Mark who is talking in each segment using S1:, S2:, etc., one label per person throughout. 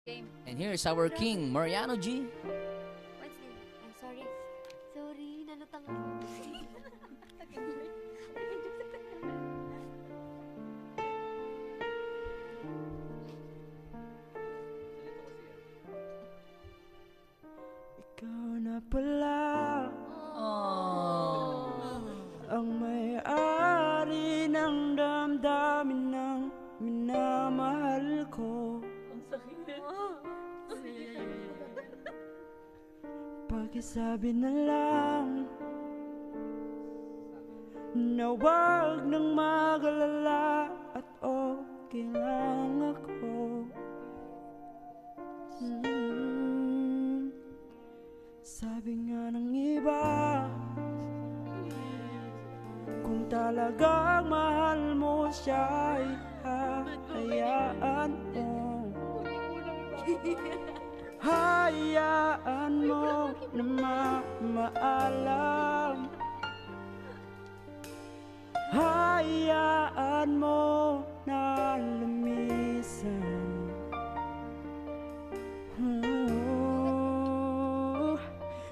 S1: Game.
S2: And here's our king, Mariano G.
S1: What's the... Ay, sorry. Sorry, nalutang ako.
S3: Ikaw na pala ang may-ari ng damdamin ng minamahal ko.
S4: Ang sakit.
S3: Pakisabi na lang na wag nang mag-alala at okay lang ako. Sabi nga ng iba, kung talagang mahal mo siya ay hahayaan mo. Hayaan mo na maalam. Hayaan mo na lumisan.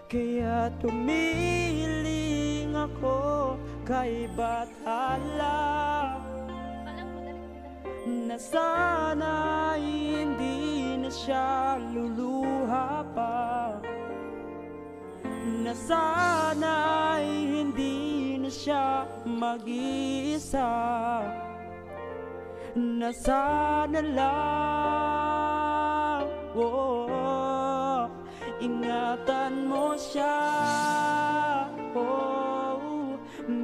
S3: Kaya tumiling ako kay batala na sana hindi na siya luluha pa, na sana hindi na siya mag-iisa, na sana lang ingatan mo siya.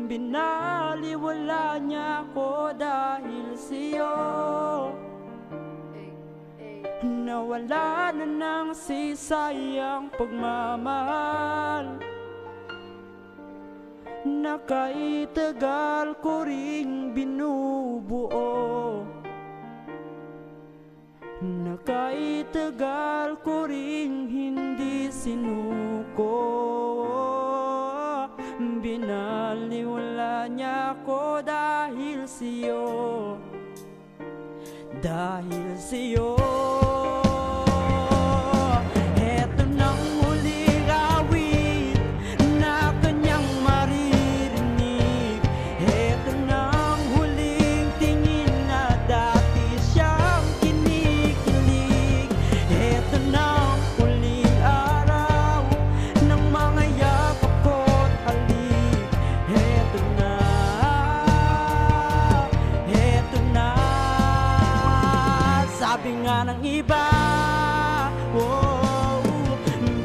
S3: Binaliwala niya ako dahil sa'yo. Nawala na ng sisayang pagmamahal na kaitagal ko ring binubuo, na kaitagal ko ring hindi sinuko. Binaliwala niya ako dahil sa'yo, dahil sa'yo. Eto nang huling awit na kanyang maririnig. Eto nang huling tingin na dati siyang kinikilig. Eto nang huling araw ng mga yakap ko't halik. Eto na, eto na. Sabi nga ng iba,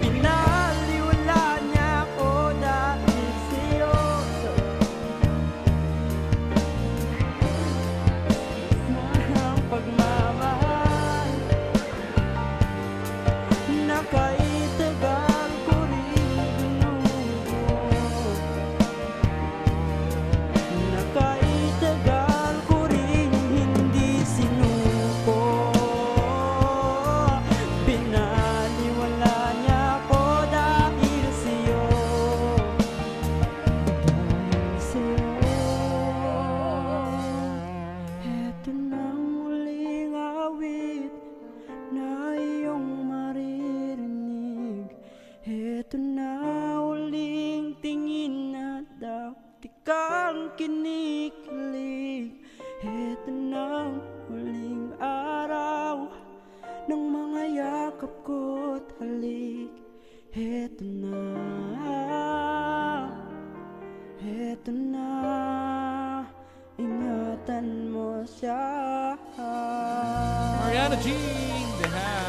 S3: binaliwala niya ako dahil sa'yo. Ang pagmamahal na kaitagal ko rin binubuo, na kaitagal ko rin hindi sinuko. Binaliwala niya ako dahil sa'yo, dahil sa'yo. Eto nang huling awit na iyong maririnig. Eto na huling tingin na dati kang kinikilig. Eto na huling araw ng mga yakap ko't halik. Eto na, eto na, ingatan mo siya.
S4: Mariano G. The House.